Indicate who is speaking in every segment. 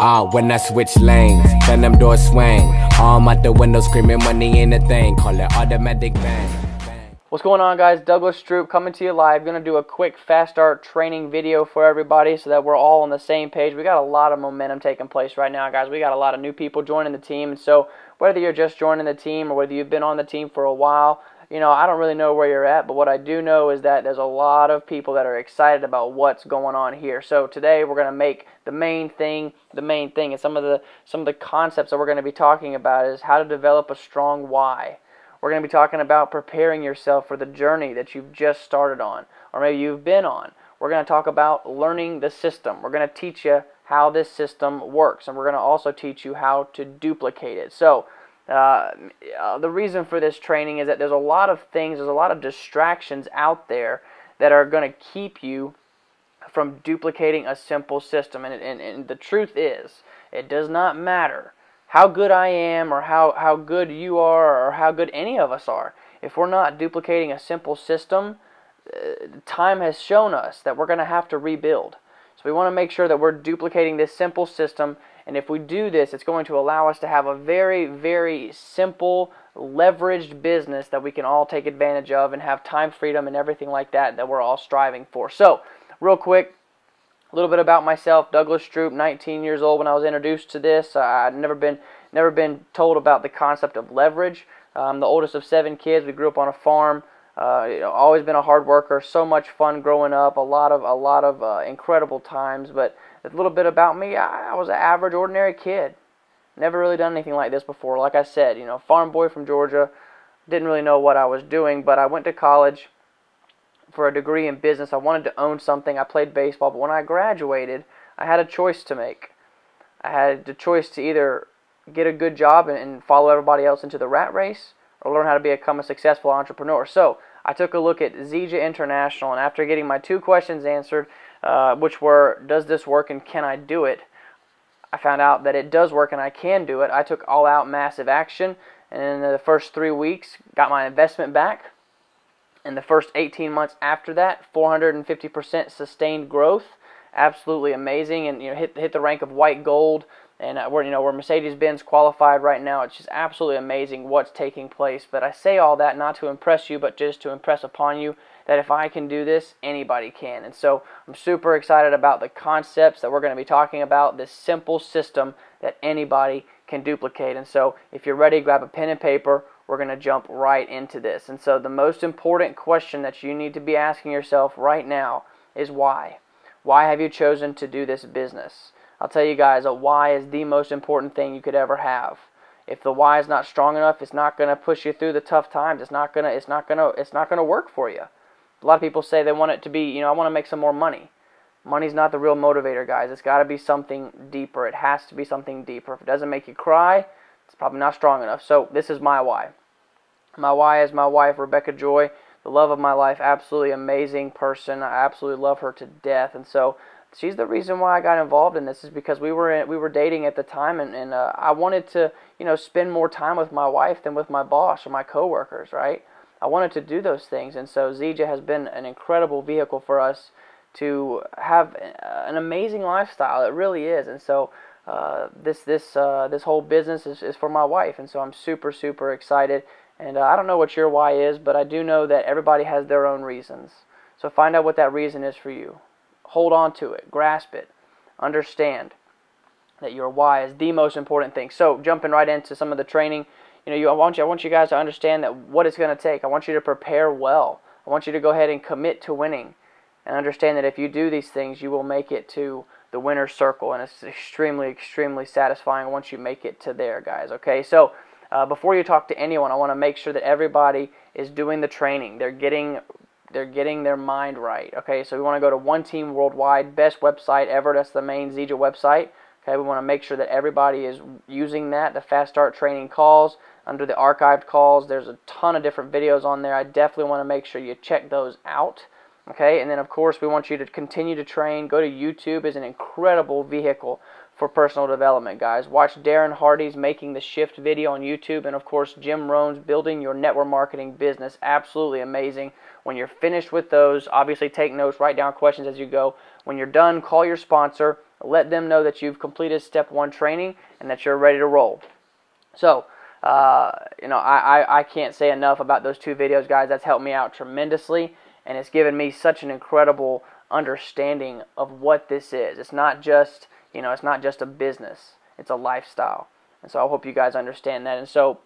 Speaker 1: When I switch lanes, then them doors swing. Arm out the window screaming money ain't a thing. Call it automatic bang.
Speaker 2: What's going on, guys? Douglas Stroop coming to you live. Going to do a quick fast start training video for everybody so that we're all on the same page. We got a lot of momentum taking place right now, guys. We got a lot of new people joining the team, and so whether you're just joining the team or whether you've been on the team for a while, you know, I don't really know where you're at, but what I do know is that there's a lot of people that are excited about what's going on here. So today we're going to make the main thing, and some of the concepts that we're going to be talking about is how to develop a strong why. We're going to be talking about preparing yourself for the journey that you've just started on, or maybe you've been on. We're going to talk about learning the system. We're going to teach you how this system works, and we're going to also teach you how to duplicate it. So the reason for this training is that there's a lot of things, there's a lot of distractions out there that are going to keep you from duplicating a simple system. And the truth is, it does not matter how good I am or how good you are or how good any of us are. If we're not duplicating a simple system, time has shown us that we're going to have to rebuild. So we want to make sure that we're duplicating this simple system, and if we do this, it's going to allow us to have a very, very simple, leveraged business that we can all take advantage of and have time freedom and everything like that that we're all striving for. So, real quick, a little bit about myself. Douglas Stroop, 19 years old when I was introduced to this. I'd never been told about the concept of leverage. I'm the oldest of 7 kids. We grew up on a farm. Always been a hard worker. So much fun growing up. A lot of incredible times. But a little bit about me. I was an average, ordinary kid. Never really done anything like this before. Like I said, you know, farm boy from Georgia. Didn't really know what I was doing, but I went to college for a degree in business. I wanted to own something. I played baseball, but when I graduated, I had a choice to make. I had the choice to either get a good job and follow everybody else into the rat race, or learn how to become a successful entrepreneur. So I took a look at Zija International, and after getting my 2 questions answered, which were, does this work and can I do it? I found out that it does work and I can do it. I took all-out massive action, and in the first 3 weeks, got my investment back. In the first 18 months after that, 450% sustained growth, absolutely amazing, and hit the rank of white gold, and we're Mercedes-Benz qualified right now. It's just absolutely amazing what's taking place. But I say all that not to impress you, but just to impress upon you that if I can do this, anybody can. And so I'm super excited about the concepts that we're going to be talking about, this simple system that anybody can duplicate. And so if you're ready, grab a pen and paper. We're going to jump right into this. And so the most important question that you need to be asking yourself right now is why. Why have you chosen to do this business? I'll tell you guys, a why is the most important thing you could ever have. If the why is not strong enough, it's not going to push you through the tough times. It's not going to work for you. A lot of people say they want it to be, I want to make some more money. Money's not the real motivator, guys. It's got to be something deeper. It has to be something deeper. If it doesn't make you cry, it's probably not strong enough. So this is my why. My why is my wife, Rebecca Joy, the love of my life, absolutely amazing person. I absolutely love her to death, and so she's the reason why I got involved in this. Is because we were dating at the time, and I wanted to spend more time with my wife than with my boss or my coworkers, right? I wanted to do those things, and so Zija has been an incredible vehicle for us to have an amazing lifestyle. It really is, and so this whole business is for my wife, and so I'm super, super excited. And I don't know what your why is, but I do know that everybody has their own reasons. So find out what that reason is for you. Hold on to it. Grasp it. Understand that your why is the most important thing. So jumping right into some of the training, I want you guys to understand that what it's going to take. I want you to prepare well. I want you to go ahead and commit to winning. And understand that if you do these things, you will make it to the winner's circle. And it's extremely, extremely satisfying once you make it to there, guys. Okay, so before you talk to anyone, I want to make sure that everybody is doing the training. They're getting their mind right. Okay, so we want to go to One Team Worldwide, best website ever. That's the main Zija website. Okay, we want to make sure that everybody is using that. The Fast Start training calls, under the archived calls, there's a ton of different videos on there. I definitely want to make sure you check those out. Okay, and then of course we want you to continue to train. Go to YouTube. Is an incredible vehicle for personal development, guys. Watch Darren Hardy's Making the Shift video on YouTube, and of course Jim Rohn's Building Your Network Marketing Business. Absolutely amazing. When you're finished with those, obviously take notes, write down questions as you go. when you're done, call your sponsor, let them know that you've completed step 1 training and that you're ready to roll. So, I can't say enough about those 2 videos, guys. That's helped me out tremendously, and it's given me such an incredible understanding of what this is. It's not just, it's not just a business. It's a lifestyle. And so I hope you guys understand that. And so,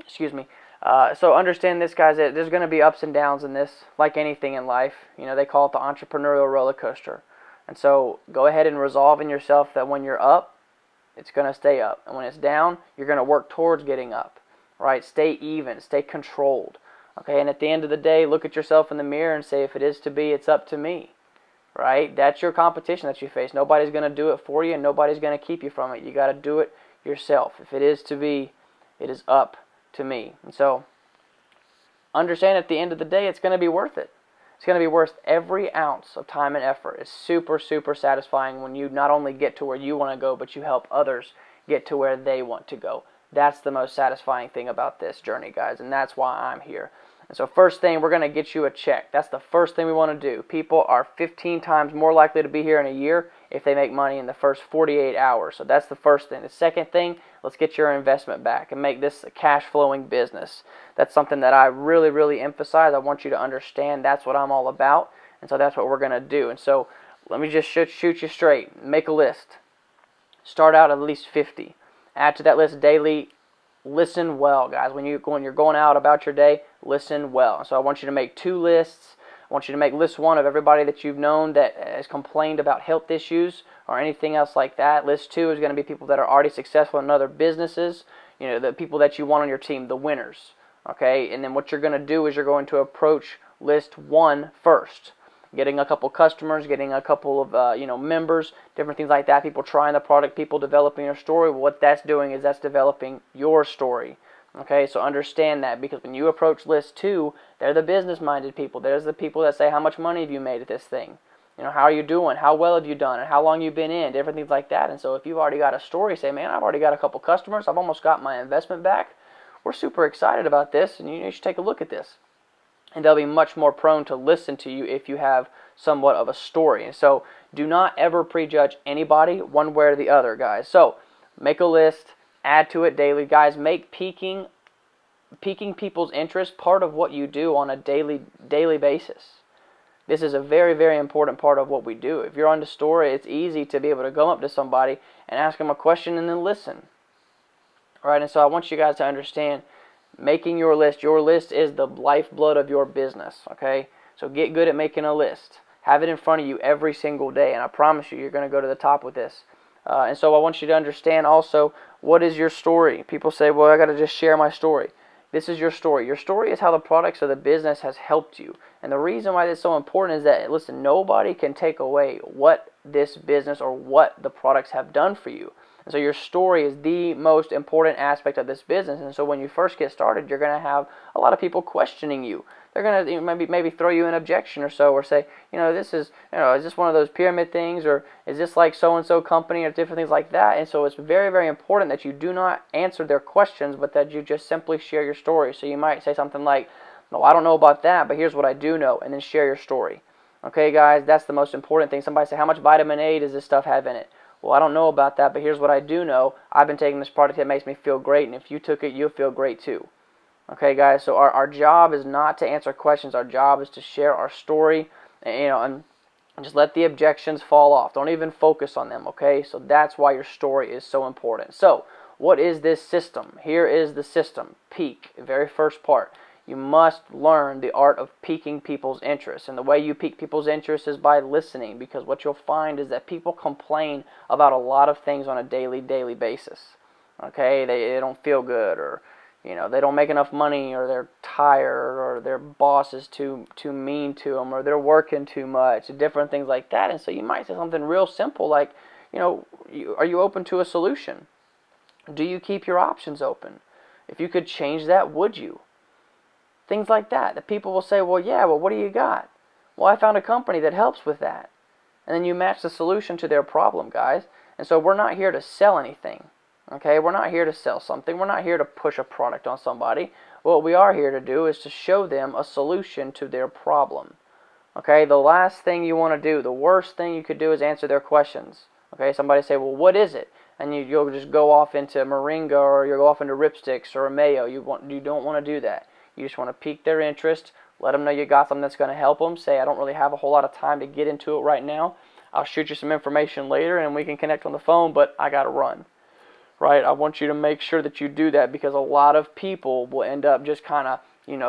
Speaker 2: so understand this, guys, that there's going to be ups and downs in this, like anything in life. They call it the entrepreneurial roller coaster. And so go ahead and resolve in yourself that when you're up, it's going to stay up. And when it's down, you're going to work towards getting up, right? Stay even, stay controlled. Okay, and at the end of the day, look at yourself in the mirror and say, if it is to be, it's up to me, right? That's your competition that you face. Nobody's going to do it for you, and nobody's going to keep you from it. You got to do it yourself. If it is to be, it is up to me. And so understand at the end of the day, it's going to be worth it. It's going to be worth every ounce of time and effort. It's super, super satisfying when you not only get to where you want to go, but you help others get to where they want to go. That's the most satisfying thing about this journey, guys, and that's why I'm here. And so first thing, we're going to get you a check. That's the first thing we want to do. People are 15 times more likely to be here in a year if they make money in the first 48 hours. So that's the first thing. The second thing, let's get your investment back and make this a cash-flowing business. That's something that I really, really emphasize. I want you to understand that's what I'm all about, and so that's what we're going to do. And so let me just shoot you straight. Make a list. Start out at least 50. Add to that list daily. Listen well, guys. When you're going out about your day, listen well. So I want you to make 2 lists. I want you to make list 1 of everybody that you've known that has complained about health issues or anything else like that. List 2 is going to be people that are already successful in other businesses, the people that you want on your team, the winners. Okay, and then what you're going to do is you're going to approach list 1 first. Getting a couple customers, getting a couple of members, different things like that, people trying the product, people developing your story. What that's doing is that's developing your story. Okay, so understand that, because when you approach list 2, they're the business-minded people. There's the people that say, how much money have you made at this thing? How are you doing? How well have you done? And how long you've been in? Different things like that. And so if you've already got a story, say, man, I've already got a couple customers. I've almost got my investment back. We're super excited about this, and you should take a look at this. And they'll be much more prone to listen to you if you have somewhat of a story. And so do not ever prejudge anybody one way or the other, guys. So make a list, add to it daily. Guys, make piquing people's interest part of what you do on a daily basis. This is a very, very important part of what we do. If you're on the story, it's easy to be able to go up to somebody and ask them a question and then listen. All right, and so I want you guys to understand, making your list is the lifeblood of your business, okay? So get good at making a list. Have it in front of you every single day, and I promise you, you're going to go to the top with this. And so I want you to understand also, what is your story? People say, well, I got to just share my story. This is your story. Your story is how the products of the business has helped you. And the reason why this is so important is that, listen, nobody can take away what this business or what the products have done for you. And so your story is the most important aspect of this business. And so when you first get started, you're going to have a lot of people questioning you. They're going to maybe throw you an objection or so, or say, this is, is this one of those pyramid things, or is this like so-and-so company, or different things like that. And so it's very, very important that you do not answer their questions, but that you just simply share your story. So you might say something like, no, I don't know about that, but here's what I do know, and then share your story. Okay, guys, that's the most important thing. Somebody say, how much vitamin A does this stuff have in it? Well, I don't know about that, but here's what I do know. I've been taking this product that makes me feel great, and if you took it, you'll feel great too. Okay, guys, so our job is not to answer questions. Our job is to share our story, and just let the objections fall off. Don't even focus on them, okay? So that's why your story is so important. So what is this system? Here is the system. Peak, the very first part. You must learn the art of piquing people's interest. And the way you pique people's interest is by listening, because what you'll find is that people complain about a lot of things on a daily basis. Okay, they don't feel good, or they don't make enough money, or they're tired, or their boss is too mean to them, or they're working too much, different things like that. And so you might say something real simple like, are you open to a solution? Do you keep your options open? If you could change that, would you? Things like that. The people will say, well, yeah, well, what do you got? Well, I found a company that helps with that. And then you match the solution to their problem, guys. And so we're not here to sell anything. Okay, we're not here to sell something. We're not here to push a product on somebody. What we are here to do is to show them a solution to their problem. Okay, the last thing you want to do, the worst thing you could do is answer their questions. Okay, somebody say, well, what is it? And you'll just go off into Moringa, or you'll go off into Ripsticks or a Mayo. You don't want to do that. You just want to pique their interest, let them know you got something that's going to help them. Say, I don't really have a whole lot of time to get into it right now. I'll shoot you some information later and we can connect on the phone, but I got to run. Right? I want you to make sure that you do that, because a lot of people will end up just kind of,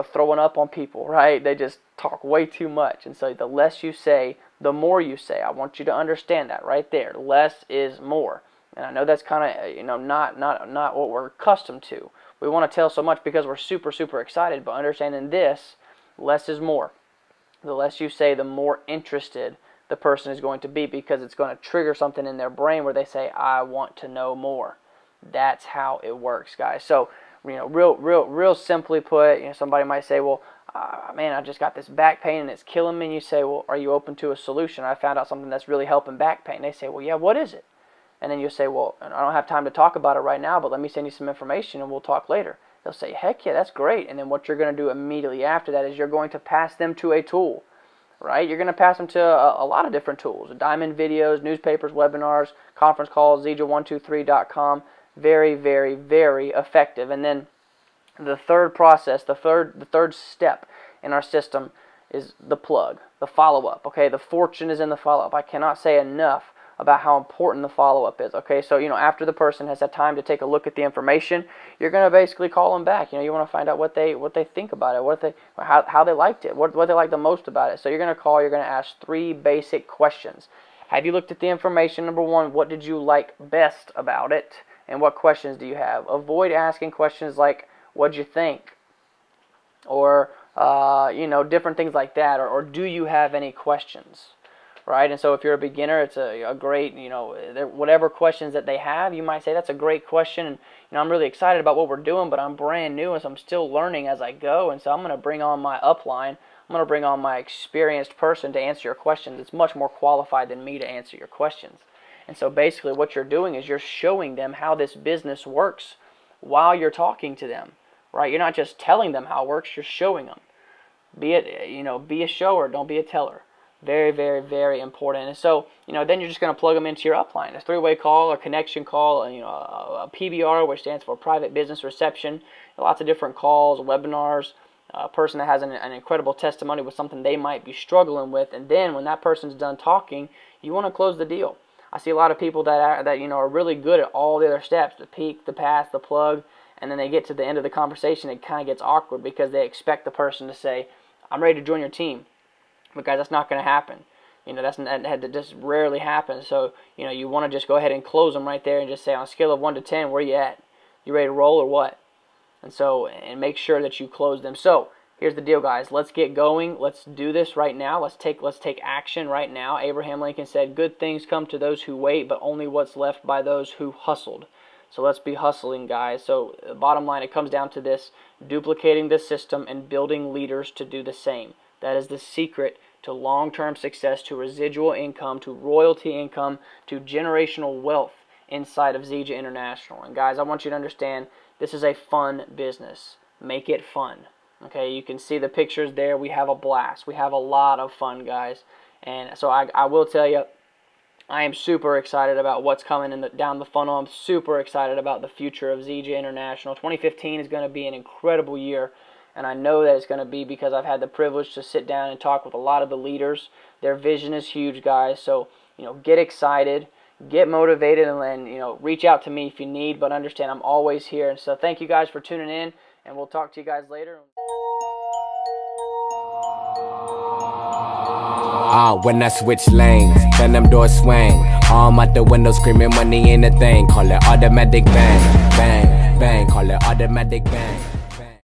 Speaker 2: throwing up on people, right? They just talk way too much. And so the less you say, the more you say. I want you to understand that right there. Less is more. And I know that's kind of, not what we're accustomed to. We want to tell so much because we're super, super excited, but understanding this, less is more. The less you say, the more interested the person is going to be, because it's going to trigger something in their brain where they say, I want to know more. That's how it works, guys. So, real simply put, somebody might say, well, man, I just got this back pain and it's killing me. And you say, well, are you open to a solution? I found out something that's really helping back pain. They say, well, yeah, what is it? And then you say, well, I don't have time to talk about it right now, but let me send you some information and we'll talk later. They'll say, heck yeah, that's great. And then what you're going to do immediately after that is you're going to pass them to a tool, right? You're going to pass them to a lot of different tools: Diamond videos, newspapers, webinars, conference calls, Zija123.com. Very, very, very effective. And then the third process, the third step in our system is the plug, the follow-up. Okay, the fortune is in the follow-up. I cannot say enough about how important the follow-up is. Okay, so after the person has had time to take a look at the information, you're going to basically call them back. You want to find out what they think about it, how they liked it, what they liked the most about it. So you're going to call. You're going to ask 3 basic questions. Have you looked at the information? Number 1, what did you like best about it? And what questions do you have? Avoid asking questions like, what'd you think? Or, different things like that. Or do you have any questions? Right? And so if you're a beginner, it's a great, whatever questions that they have, you might say, that's a great question. And, I'm really excited about what we're doing, but I'm brand new, and so I'm still learning as I go. And so I'm going to bring on my upline. I'm going to bring on my experienced person to answer your questions. It's much more qualified than me to answer your questions. And so basically what you're doing is you're showing them how this business works while you're talking to them, right? You're not just telling them how it works, you're showing them. Be a shower, don't be a teller. Very, very, very important. And so, then you're just going to plug them into your upline. A 3-way call, a connection call, a PBR, which stands for Private Business Reception. Lots of different calls, webinars, a person that has an incredible testimony with something they might be struggling with. And then when that person's done talking, you want to close the deal. I see a lot of people that are really good at all the other steps, the peak, the pass, the plug, and then they get to the end of the conversation, it kind of gets awkward because they expect the person to say, I'm ready to join your team. But guys, that's not going to happen. That just rarely happens. So, you want to just go ahead and close them right there and just say, on a scale of 1 to 10, where you at? You ready to roll or what? And make sure that you close them. So, here's the deal, guys. Let's get going. Let's do this right now. Let's take action right now. Abraham Lincoln said, good things come to those who wait, but only what's left by those who hustled. So let's be hustling, guys. So bottom line, it comes down to this: duplicating the system and building leaders to do the same. That is the secret to long-term success, to residual income, to royalty income, to generational wealth inside of Zija International. And guys, I want you to understand, this is a fun business. Make it fun. Okay, you can see the pictures there. We have a blast. We have a lot of fun, guys. And so I will tell you, I am super excited about what's coming down the funnel. I'm super excited about the future of Zija International. 2015 is going to be an incredible year, and I know that it's going to be because I've had the privilege to sit down and talk with a lot of the leaders. Their vision is huge, guys. So, get excited, get motivated, and reach out to me if you need. But understand, I'm always here. And so, thank you guys for tuning in, and we'll talk to you guys later.
Speaker 1: When I switch lanes, then them doors swing. Arm out the window screaming money ain't a thing. Call it automatic bang, bang, bang. Call it automatic bang.